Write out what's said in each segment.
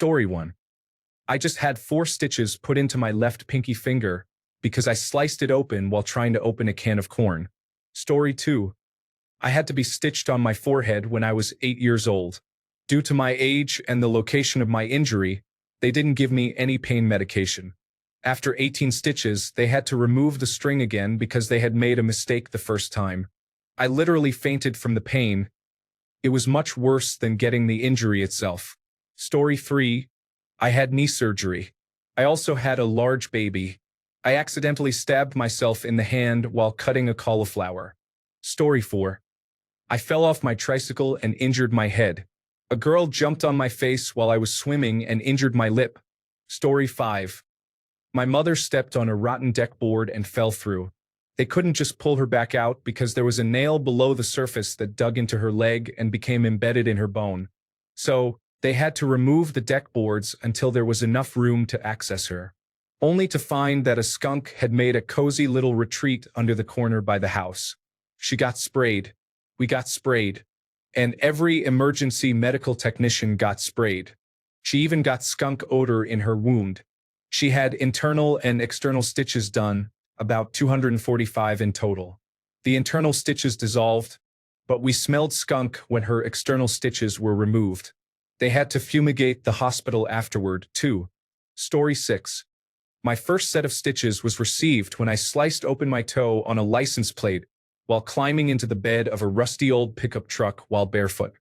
Story 1. I just had 4 stitches put into my left pinky finger because I sliced it open while trying to open a can of corn. Story 2. I had to be stitched on my forehead when I was 8 years old. Due to my age and the location of my injury, they didn't give me any pain medication. After 18 stitches, they had to remove the string again because they had made a mistake the first time. I literally fainted from the pain. It was much worse than getting the injury itself. Story 3. I had knee surgery. I also had a large baby. I accidentally stabbed myself in the hand while cutting a cauliflower. Story 4. I fell off my tricycle and injured my head. A girl jumped on my face while I was swimming and injured my lip. Story 5. My mother stepped on a rotten deck board and fell through. They couldn't just pull her back out because there was a nail below the surface that dug into her leg and became embedded in her bone. So, they had to remove the deck boards until there was enough room to access her. Only to find that a skunk had made a cozy little retreat under the corner by the house. She got sprayed. We got sprayed. And every emergency medical technician got sprayed. She even got skunk odor in her wound. She had internal and external stitches done, about 245 in total. The internal stitches dissolved, but we smelled skunk when her external stitches were removed. They had to fumigate the hospital afterward, too. Story 6. My first set of stitches was received when I sliced open my toe on a license plate while climbing into the bed of a rusty old pickup truck while barefoot.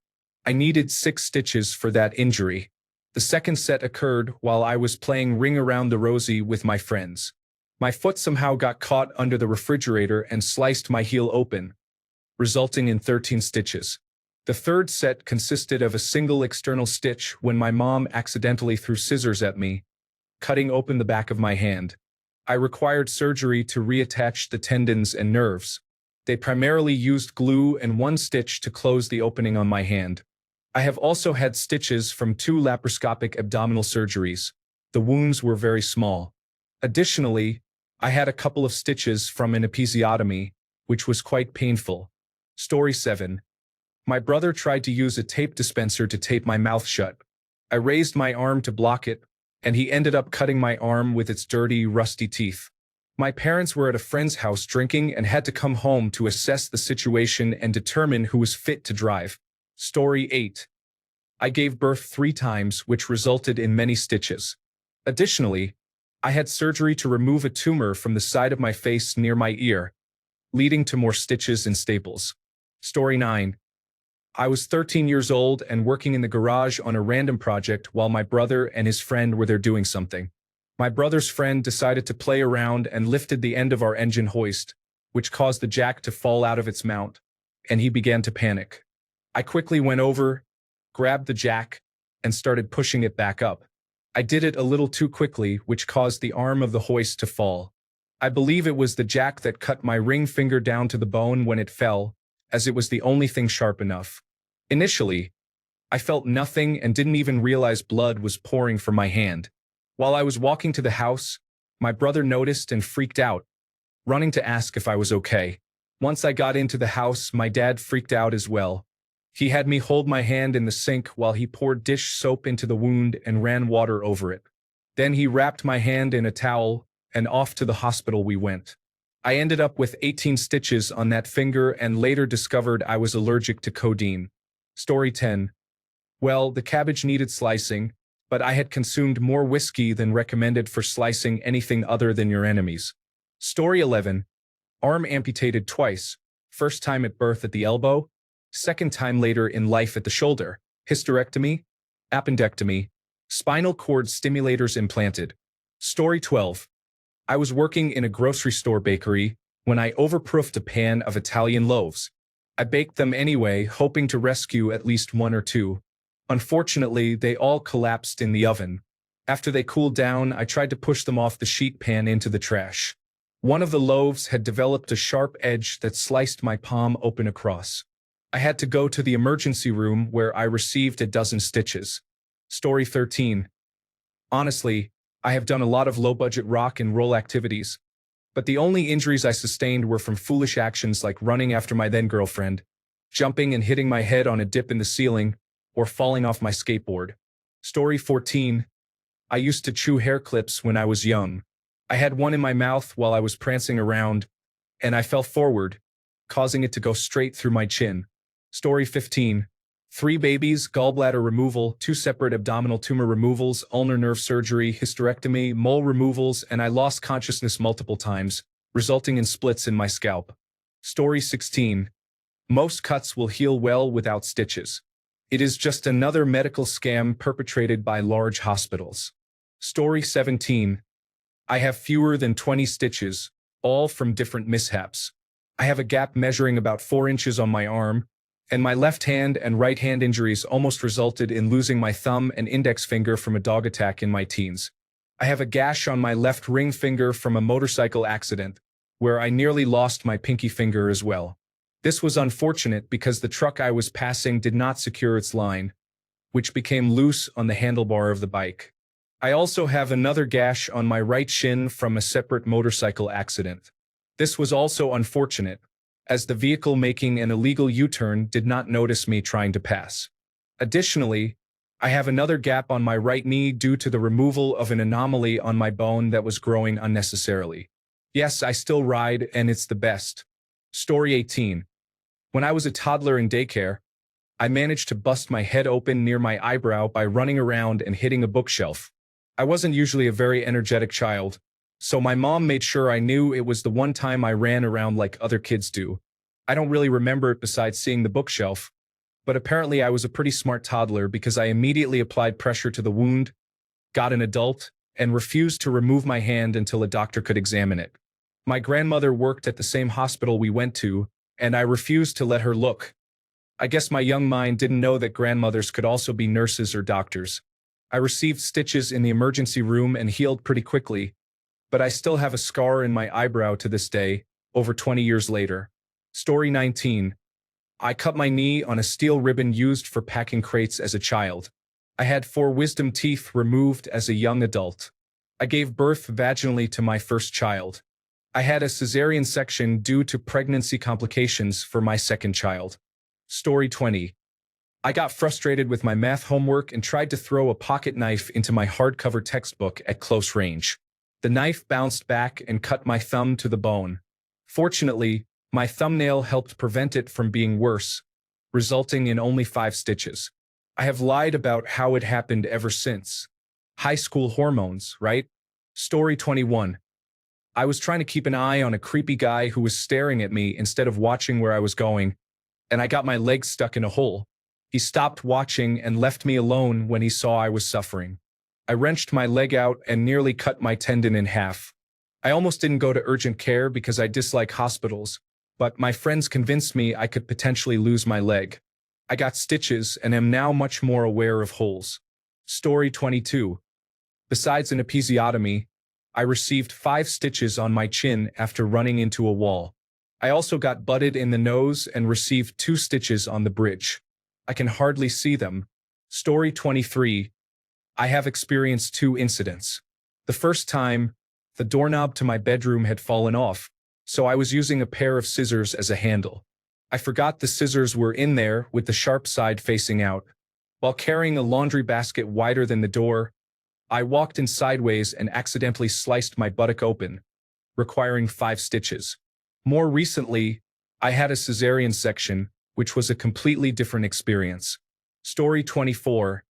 I needed 6 stitches for that injury. The second set occurred while I was playing Ring Around the Rosie with my friends. My foot somehow got caught under the refrigerator and sliced my heel open, resulting in 13 stitches. The third set consisted of a single external stitch when my mom accidentally threw scissors at me, cutting open the back of my hand. I required surgery to reattach the tendons and nerves. They primarily used glue and 1 stitch to close the opening on my hand. I have also had stitches from 2 laparoscopic abdominal surgeries. The wounds were very small. Additionally, I had a couple of stitches from an episiotomy, which was quite painful. Story 7. My brother tried to use a tape dispenser to tape my mouth shut. I raised my arm to block it, and he ended up cutting my arm with its dirty, rusty teeth. My parents were at a friend's house drinking and had to come home to assess the situation and determine who was fit to drive. Story 8. I gave birth 3 times, which resulted in many stitches. Additionally, I had surgery to remove a tumor from the side of my face near my ear, leading to more stitches and staples. Story 9. I was 13 years old and working in the garage on a random project while my brother and his friend were there doing something. My brother's friend decided to play around and lifted the end of our engine hoist, which caused the jack to fall out of its mount, and he began to panic. I quickly went over, grabbed the jack, and started pushing it back up. I did it a little too quickly, which caused the arm of the hoist to fall. I believe it was the jack that cut my ring finger down to the bone when it fell, as it was the only thing sharp enough. Initially, I felt nothing and didn't even realize blood was pouring from my hand. While I was walking to the house, my brother noticed and freaked out, running to ask if I was okay. Once I got into the house, my dad freaked out as well. He had me hold my hand in the sink while he poured dish soap into the wound and ran water over it. Then he wrapped my hand in a towel, and off to the hospital we went. I ended up with 18 stitches on that finger and later discovered I was allergic to codeine. Story 10. Well, the cabbage needed slicing, but I had consumed more whiskey than recommended for slicing anything other than your enemies. Story 11. Arm amputated twice. First time at birth at the elbow, second time later in life at the shoulder. Hysterectomy, appendectomy, spinal cord stimulators implanted. Story 12. I was working in a grocery store bakery when I overproofed a pan of Italian loaves. I baked them anyway, hoping to rescue at least 1 or 2. Unfortunately, they all collapsed in the oven. After they cooled down, I tried to push them off the sheet pan into the trash. One of the loaves had developed a sharp edge that sliced my palm open across. I had to go to the emergency room where I received a dozen stitches. Story 13. Honestly, I have done a lot of low-budget rock and roll activities, but the only injuries I sustained were from foolish actions like running after my then-girlfriend, jumping and hitting my head on a dip in the ceiling, or falling off my skateboard. Story 14. I used to chew hair clips when I was young. I had one in my mouth while I was prancing around, and I fell forward, causing it to go straight through my chin. Story 15. 3 babies, gallbladder removal, 2 separate abdominal tumor removals, ulnar nerve surgery, hysterectomy, mole removals, and I lost consciousness multiple times, resulting in splits in my scalp. Story 16. Most cuts will heal well without stitches. It is just another medical scam perpetrated by large hospitals. Story 17. I have fewer than 20 stitches, all from different mishaps. I have a gap measuring about 4 inches on my arm, and my left hand and right hand injuries almost resulted in losing my thumb and index finger from a dog attack in my teens. I have a gash on my left ring finger from a motorcycle accident, where I nearly lost my pinky finger as well. This was unfortunate because the truck I was passing did not secure its line, which became loose on the handlebar of the bike. I also have another gash on my right shin from a separate motorcycle accident. This was also unfortunate, as the vehicle making an illegal U-turn did not notice me trying to pass. Additionally, I have another gap on my right knee due to the removal of an anomaly on my bone that was growing unnecessarily. Yes, I still ride, and it's the best. Story 18. When I was a toddler in daycare, I managed to bust my head open near my eyebrow by running around and hitting a bookshelf. I wasn't usually a very energetic child, so my mom made sure I knew it was the one time I ran around like other kids do. I don't really remember it besides seeing the bookshelf, but apparently I was a pretty smart toddler because I immediately applied pressure to the wound, got an adult, and refused to remove my hand until a doctor could examine it. My grandmother worked at the same hospital we went to, and I refused to let her look. I guess my young mind didn't know that grandmothers could also be nurses or doctors. I received stitches in the emergency room and healed pretty quickly, but I still have a scar in my eyebrow to this day, over 20 years later. Story 19. I cut my knee on a steel ribbon used for packing crates as a child. I had 4 wisdom teeth removed as a young adult. I gave birth vaginally to my first child. I had a cesarean section due to pregnancy complications for my second child. Story 20. I got frustrated with my math homework and tried to throw a pocket knife into my hardcover textbook at close range. The knife bounced back and cut my thumb to the bone. Fortunately, my thumbnail helped prevent it from being worse, resulting in only 5 stitches. I have lied about how it happened ever since. High school hormones, right? Story 21. I was trying to keep an eye on a creepy guy who was staring at me instead of watching where I was going, and I got my leg stuck in a hole. He stopped watching and left me alone when he saw I was suffering. I wrenched my leg out and nearly cut my tendon in half. I almost didn't go to urgent care because I dislike hospitals, but my friends convinced me I could potentially lose my leg. I got stitches and am now much more aware of holes. Story 22. Besides an episiotomy, I received 5 stitches on my chin after running into a wall. I also got butted in the nose and received 2 stitches on the bridge. I can hardly see them. Story 23. I have experienced 2 incidents. The first time, the doorknob to my bedroom had fallen off, so I was using a pair of scissors as a handle. I forgot the scissors were in there with the sharp side facing out. While carrying a laundry basket wider than the door, I walked in sideways and accidentally sliced my buttock open, requiring 5 stitches. More recently, I had a cesarean section, which was a completely different experience. Story 24.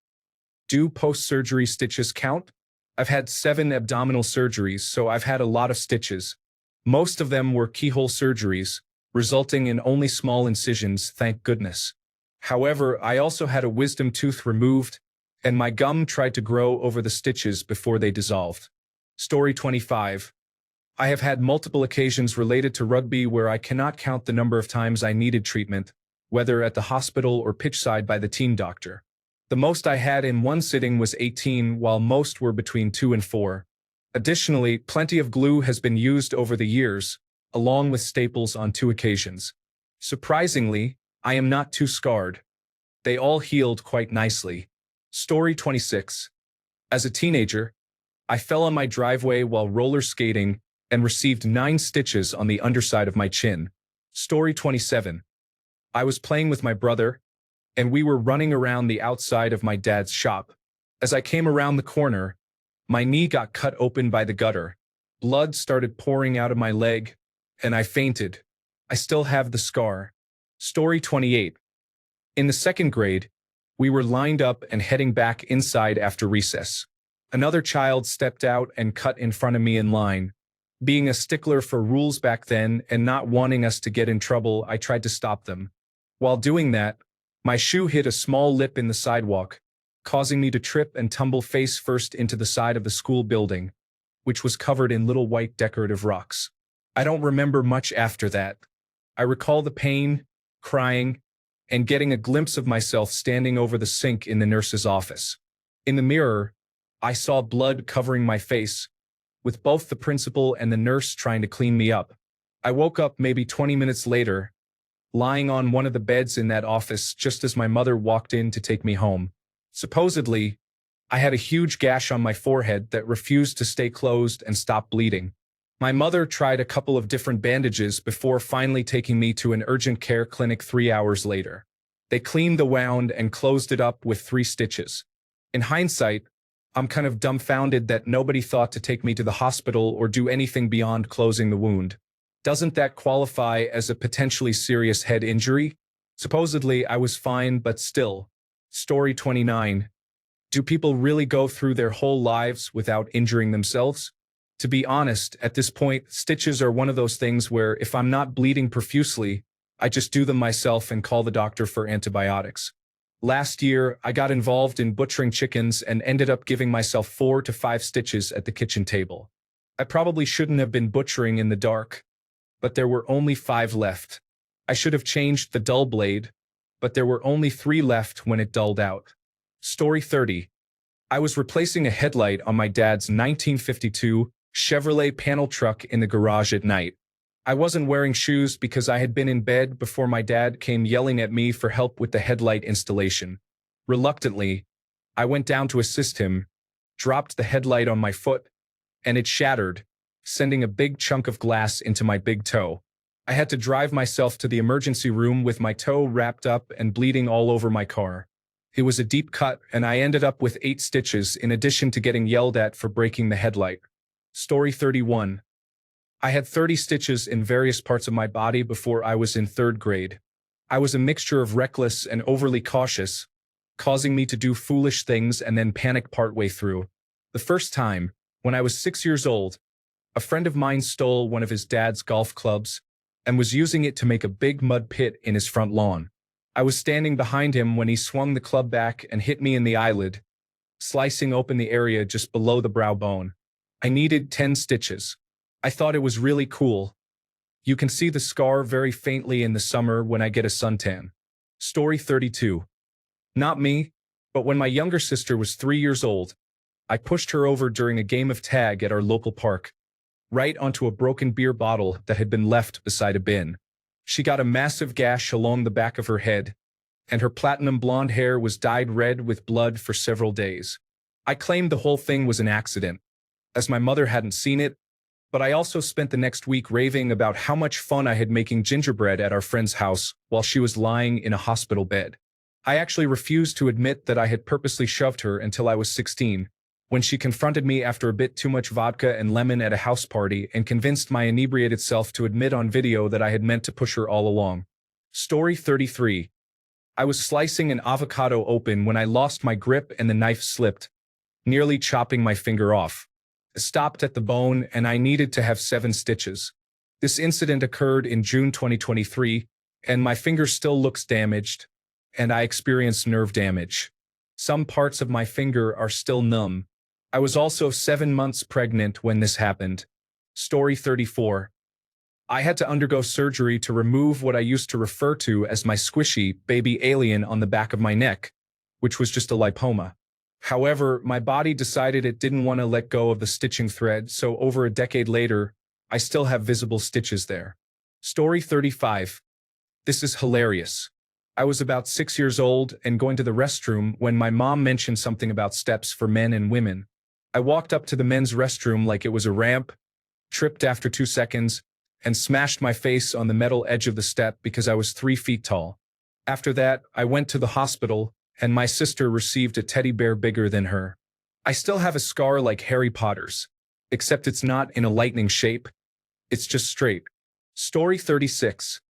Do post-surgery stitches count? I've had 7 abdominal surgeries, so I've had a lot of stitches. Most of them were keyhole surgeries, resulting in only small incisions, thank goodness. However, I also had a wisdom tooth removed, and my gum tried to grow over the stitches before they dissolved. Story 25. I have had multiple occasions related to rugby where I cannot count the number of times I needed treatment, whether at the hospital or pitchside by the team doctor. The most I had in one sitting was 18, while most were between 2 and 4. Additionally, plenty of glue has been used over the years, along with staples on 2 occasions. Surprisingly, I am not too scarred. They all healed quite nicely. Story 26. As a teenager, I fell on my driveway while roller skating and received 9 stitches on the underside of my chin. Story 27. I was playing with my brother, and we were running around the outside of my dad's shop. As I came around the corner, my knee got cut open by the gutter. Blood started pouring out of my leg, and I fainted. I still have the scar. Story 28. In the second grade, we were lined up and heading back inside after recess. Another child stepped out and cut in front of me in line. Being a stickler for rules back then and not wanting us to get in trouble, I tried to stop them. While doing that, my shoe hit a small lip in the sidewalk, causing me to trip and tumble face first into the side of the school building, which was covered in little white decorative rocks. I don't remember much after that. I recall the pain, crying, and getting a glimpse of myself standing over the sink in the nurse's office. In the mirror, I saw blood covering my face, with both the principal and the nurse trying to clean me up. I woke up maybe 20 minutes later, lying on one of the beds in that office just as my mother walked in to take me home. Supposedly, I had a huge gash on my forehead that refused to stay closed and stop bleeding. My mother tried a couple of different bandages before finally taking me to an urgent care clinic 3 hours later. They cleaned the wound and closed it up with 3 stitches. In hindsight, I'm kind of dumbfounded that nobody thought to take me to the hospital or do anything beyond closing the wound. Doesn't that qualify as a potentially serious head injury? Supposedly, I was fine, but still. Story 29. Do people really go through their whole lives without injuring themselves? To be honest, at this point, stitches are one of those things where if I'm not bleeding profusely, I just do them myself and call the doctor for antibiotics. Last year, I got involved in butchering chickens and ended up giving myself 4 to 5 stitches at the kitchen table. I probably shouldn't have been butchering in the dark, but there were only 5 left. I should have changed the dull blade, but there were only 3 left when it dulled out. Story 30. I was replacing a headlight on my dad's 1952 Chevrolet panel truck in the garage at night. I wasn't wearing shoes because I had been in bed before my dad came yelling at me for help with the headlight installation. Reluctantly, I went down to assist him, dropped the headlight on my foot, and it shattered, sending a big chunk of glass into my big toe. I had to drive myself to the emergency room with my toe wrapped up and bleeding all over my car. It was a deep cut, and I ended up with 8 stitches in addition to getting yelled at for breaking the headlight. Story 31. I had 30 stitches in various parts of my body before I was in 3rd grade. I was a mixture of reckless and overly cautious, causing me to do foolish things and then panic partway through. The first time, when I was 6 years old, a friend of mine stole one of his dad's golf clubs and was using it to make a big mud pit in his front lawn. I was standing behind him when he swung the club back and hit me in the eyelid, slicing open the area just below the brow bone. I needed 10 stitches. I thought it was really cool. You can see the scar very faintly in the summer when I get a suntan. Story 32. Not me, but when my younger sister was 3 years old, I pushed her over during a game of tag at our local park, right onto a broken beer bottle that had been left beside a bin. She got a massive gash along the back of her head, and her platinum blonde hair was dyed red with blood for several days. I claimed the whole thing was an accident, as my mother hadn't seen it, but I also spent the next week raving about how much fun I had making gingerbread at our friend's house while she was lying in a hospital bed. I actually refused to admit that I had purposely shoved her until I was 16, when she confronted me after a bit too much vodka and lemon at a house party and convinced my inebriated self to admit on video that I had meant to push her all along. Story 33. I was slicing an avocado open when I lost my grip and the knife slipped, nearly chopping my finger off. It stopped at the bone and I needed to have 7 stitches. This incident occurred in June 2023, and my finger still looks damaged, and I experienced nerve damage. Some parts of my finger are still numb. I was also 7 months pregnant when this happened. Story 34. I had to undergo surgery to remove what I used to refer to as my squishy baby alien on the back of my neck, which was just a lipoma. However, my body decided it didn't want to let go of the stitching thread, so over a decade later, I still have visible stitches there. Story 35. This is hilarious. I was about 6 years old and going to the restroom when my mom mentioned something about steps for men and women. I walked up to the men's restroom like it was a ramp, tripped after 2 seconds, and smashed my face on the metal edge of the step because I was 3 feet tall. After that, I went to the hospital and my sister received a teddy bear bigger than her. I still have a scar like Harry Potter's, except it's not in a lightning shape, it's just straight. Story 36.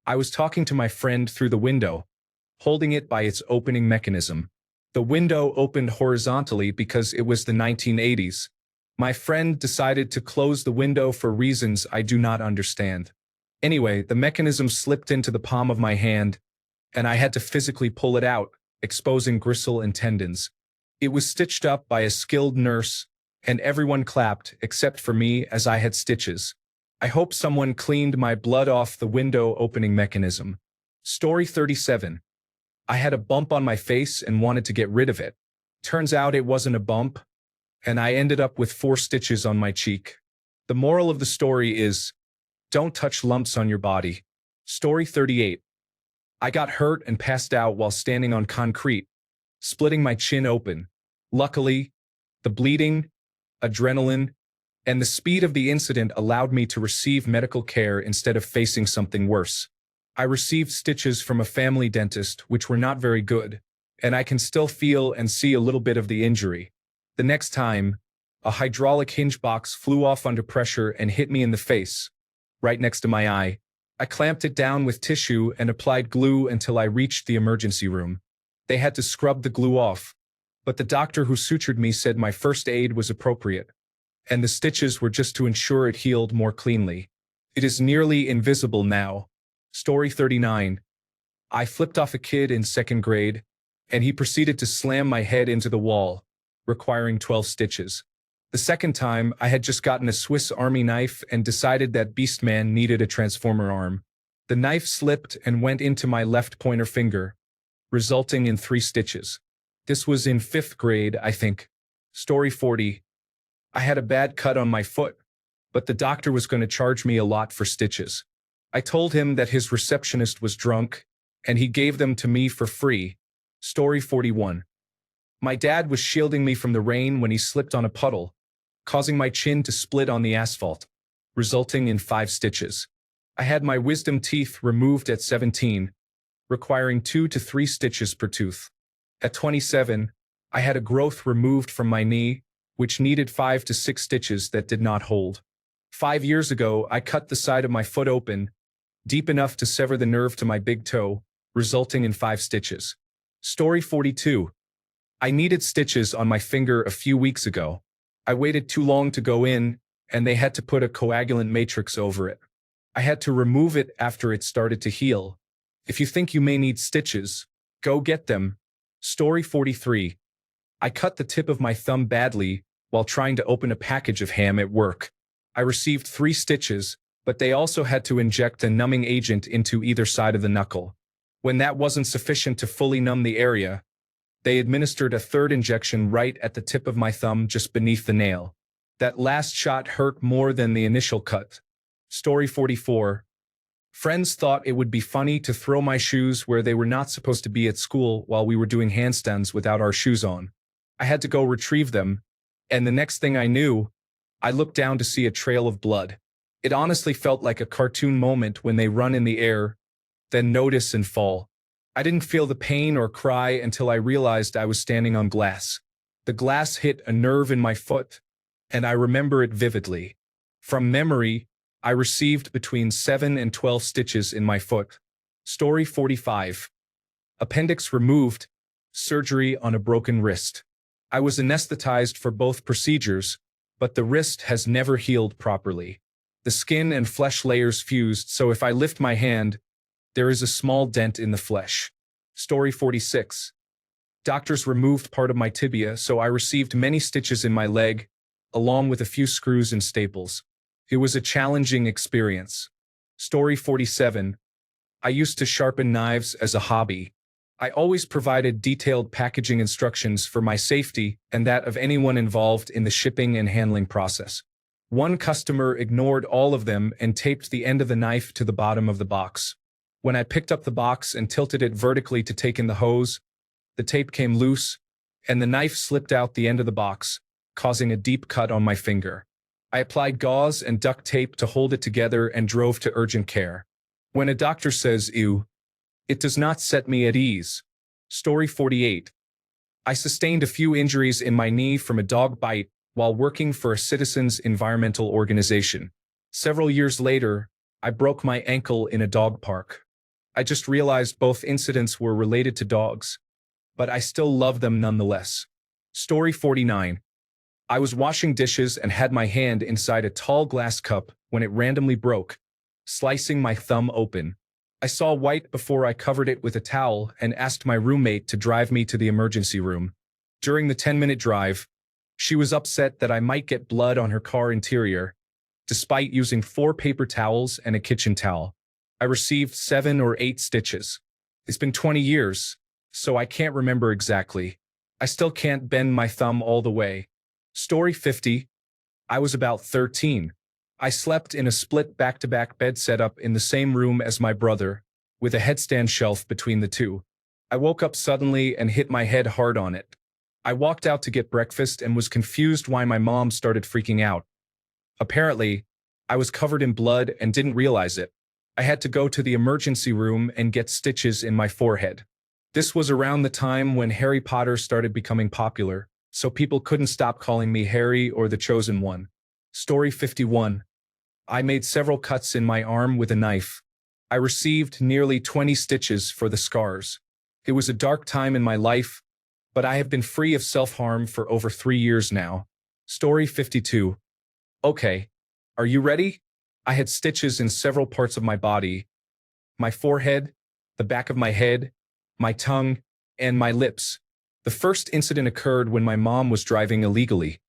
I was talking to my friend through the window, holding it by its opening mechanism. The window opened horizontally because it was the 1980s. My friend decided to close the window for reasons I do not understand. Anyway, the mechanism slipped into the palm of my hand, and I had to physically pull it out, exposing gristle and tendons. It was stitched up by a skilled nurse, and everyone clapped except for me as I had stitches. I hope someone cleaned my blood off the window opening mechanism. Story 37. I had a bump on my face and wanted to get rid of it. Turns out it wasn't a bump, and I ended up with 4 stitches on my cheek. The moral of the story is, don't touch lumps on your body. Story 38. I got hurt and passed out while standing on concrete, splitting my chin open. Luckily, the bleeding, adrenaline, and the speed of the incident allowed me to receive medical care instead of facing something worse. I received stitches from a family dentist, which were not very good, and I can still feel and see a little bit of the injury. The next time, a hydraulic hinge box flew off under pressure and hit me in the face, right next to my eye. I clamped it down with tissue and applied glue until I reached the emergency room. They had to scrub the glue off, but the doctor who sutured me said my first aid was appropriate, and the stitches were just to ensure it healed more cleanly. It is nearly invisible now. Story 39. I flipped off a kid in 2nd grade, and he proceeded to slam my head into the wall, requiring 12 stitches. The second time, I had just gotten a Swiss Army knife and decided that Beastman needed a transformer arm. The knife slipped and went into my left pointer finger, resulting in 3 stitches. This was in 5th grade, I think. Story 40. I had a bad cut on my foot, but the doctor was going to charge me a lot for stitches. I told him that his receptionist was drunk, and he gave them to me for free. Story 41. My dad was shielding me from the rain when he slipped on a puddle, causing my chin to split on the asphalt, resulting in 5 stitches. I had my wisdom teeth removed at 17, requiring 2 to 3 stitches per tooth. At 27, I had a growth removed from my knee, which needed 5 to 6 stitches that did not hold. 5 years ago, I cut the side of my foot open, deep enough to sever the nerve to my big toe, resulting in 5 stitches. Story 42. I needed stitches on my finger a few weeks ago. I waited too long to go in, and they had to put a coagulant matrix over it. I had to remove it after it started to heal. If you think you may need stitches, go get them. Story 43. I cut the tip of my thumb badly while trying to open a package of ham at work. I received 3 stitches, but they also had to inject a numbing agent into either side of the knuckle. When that wasn't sufficient to fully numb the area, they administered a 3rd injection right at the tip of my thumb just beneath the nail. That last shot hurt more than the initial cut. Story 44. Friends thought it would be funny to throw my shoes where they were not supposed to be at school while we were doing handstands without our shoes on. I had to go retrieve them, and the next thing I knew, I looked down to see a trail of blood. It honestly felt like a cartoon moment when they run in the air, then notice and fall. I didn't feel the pain or cry until I realized I was standing on glass. The glass hit a nerve in my foot, and I remember it vividly. From memory, I received between 7 and 12 stitches in my foot. Story 45. Appendix removed, surgery on a broken wrist. I was anesthetized for both procedures, but the wrist has never healed properly. The skin and flesh layers fused, so if I lift my hand, there is a small dent in the flesh. Story 46. Doctors removed part of my tibia, so I received many stitches in my leg, along with a few screws and staples. It was a challenging experience. Story 47. I used to sharpen knives as a hobby. I always provided detailed packaging instructions for my safety and that of anyone involved in the shipping and handling process. One customer ignored all of them and taped the end of the knife to the bottom of the box. When I picked up the box and tilted it vertically to take in the hose, the tape came loose, and the knife slipped out the end of the box, causing a deep cut on my finger. I applied gauze and duct tape to hold it together and drove to urgent care. When a doctor says, "Ew," it does not set me at ease. Story 48. I sustained a few injuries in my knee from a dog bite while working for a citizens' environmental organization. Several years later, I broke my ankle in a dog park. I just realized both incidents were related to dogs, but I still love them nonetheless. Story 49. I was washing dishes and had my hand inside a tall glass cup when it randomly broke, slicing my thumb open. I saw white before I covered it with a towel and asked my roommate to drive me to the emergency room. During the 10-minute drive, she was upset that I might get blood on her car interior, despite using 4 paper towels and a kitchen towel. I received 7 or 8 stitches. It's been 20 years, so I can't remember exactly. I still can't bend my thumb all the way. Story 50. I was about 13. I slept in a split back-to-back bed setup in the same room as my brother, with a headstand shelf between the two. I woke up suddenly and hit my head hard on it. I walked out to get breakfast and was confused why my mom started freaking out. Apparently, I was covered in blood and didn't realize it. I had to go to the emergency room and get stitches in my forehead. This was around the time when Harry Potter started becoming popular, so people couldn't stop calling me Harry or the Chosen One. Story 51. I made several cuts in my arm with a knife. I received nearly 20 stitches for the scars. It was a dark time in my life, but I have been free of self-harm for over 3 years now. Story 52. Okay, are you ready? I had stitches in several parts of my body. My forehead, the back of my head, my tongue, and my lips. The first incident occurred when my mom was driving illegally.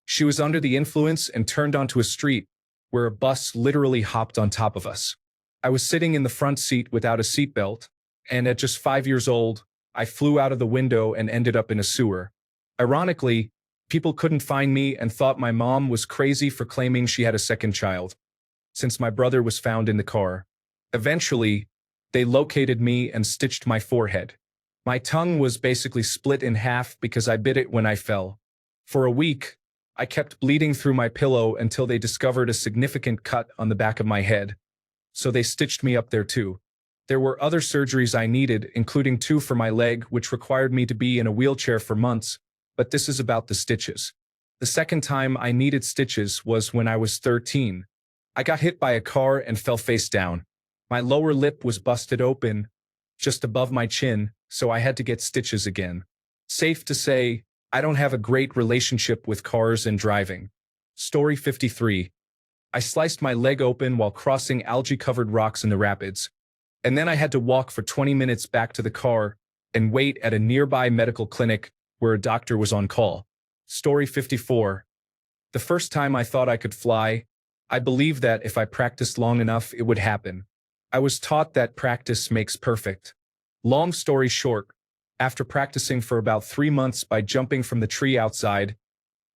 She was under the influence and turned onto a street where a bus literally hopped on top of us. I was sitting in the front seat without a seatbelt, and at just 5 years old, I flew out of the window and ended up in a sewer. Ironically, people couldn't find me and thought my mom was crazy for claiming she had a second child, since my brother was found in the car. Eventually, they located me and stitched my forehead. My tongue was basically split in half because I bit it when I fell. For a week, I kept bleeding through my pillow until they discovered a significant cut on the back of my head, so they stitched me up there too. There were other surgeries I needed, including 2 for my leg, which required me to be in a wheelchair for months, but this is about the stitches. The second time I needed stitches was when I was 13. I got hit by a car and fell face down. My lower lip was busted open, just above my chin, so I had to get stitches again. Safe to say, I don't have a great relationship with cars and driving. Story 53. I sliced my leg open while crossing algae-covered rocks in the rapids, and then I had to walk for 20 minutes back to the car and wait at a nearby medical clinic where a doctor was on call. Story 54. The first time I thought I could fly, I believed that if I practiced long enough, it would happen. I was taught that practice makes perfect. Long story short, after practicing for about 3 months by jumping from the tree outside,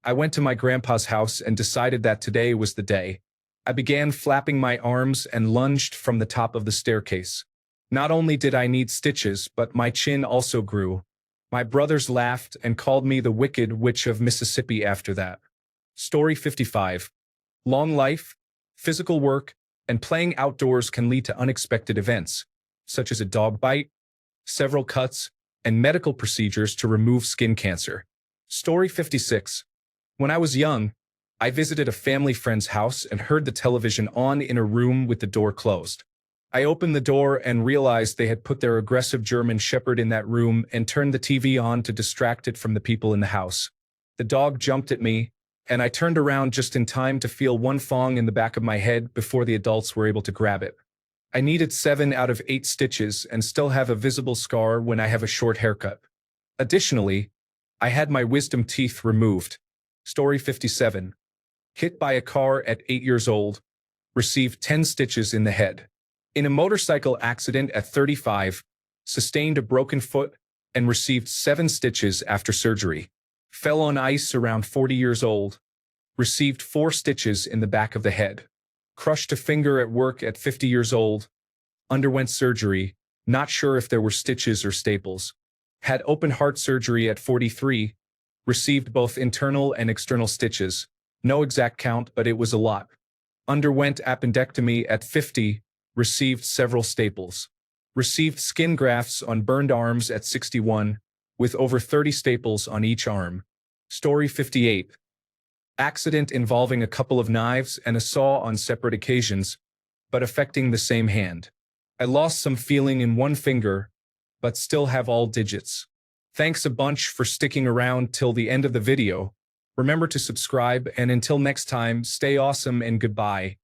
I went to my grandpa's house and decided that today was the day. I began flapping my arms and lunged from the top of the staircase. Not only did I need stitches, but my chin also grew. My brothers laughed and called me the Wicked Witch of Mississippi after that. Story 55. Long life, physical work, and playing outdoors can lead to unexpected events, such as a dog bite, several cuts, and medical procedures to remove skin cancer. Story 56. When I was young, I visited a family friend's house and heard the television on in a room with the door closed. I opened the door and realized they had put their aggressive German Shepherd in that room and turned the TV on to distract it from the people in the house. The dog jumped at me, and I turned around just in time to feel one thong in the back of my head before the adults were able to grab it. I needed 7 out of 8 stitches and still have a visible scar when I have a short haircut. Additionally, I had my wisdom teeth removed. Story 57. Hit by a car at 8 years old. Received 10 stitches in the head. In a motorcycle accident at 35, sustained a broken foot and received 7 stitches after surgery. Fell on ice around 40 years old. Received 4 stitches in the back of the head. Crushed a finger at work at 50 years old. Underwent surgery, not sure if there were stitches or staples. Had open heart surgery at 43. Received both internal and external stitches. No exact count, but it was a lot. Underwent appendectomy at 50. Received several staples. Received skin grafts on burned arms at 61, with over 30 staples on each arm. Story 58. Accident involving a couple of knives and a saw on separate occasions, but affecting the same hand. I lost some feeling in one finger, but still have all digits. Thanks a bunch for sticking around till the end of the video. Remember to subscribe, and until next time, stay awesome and goodbye.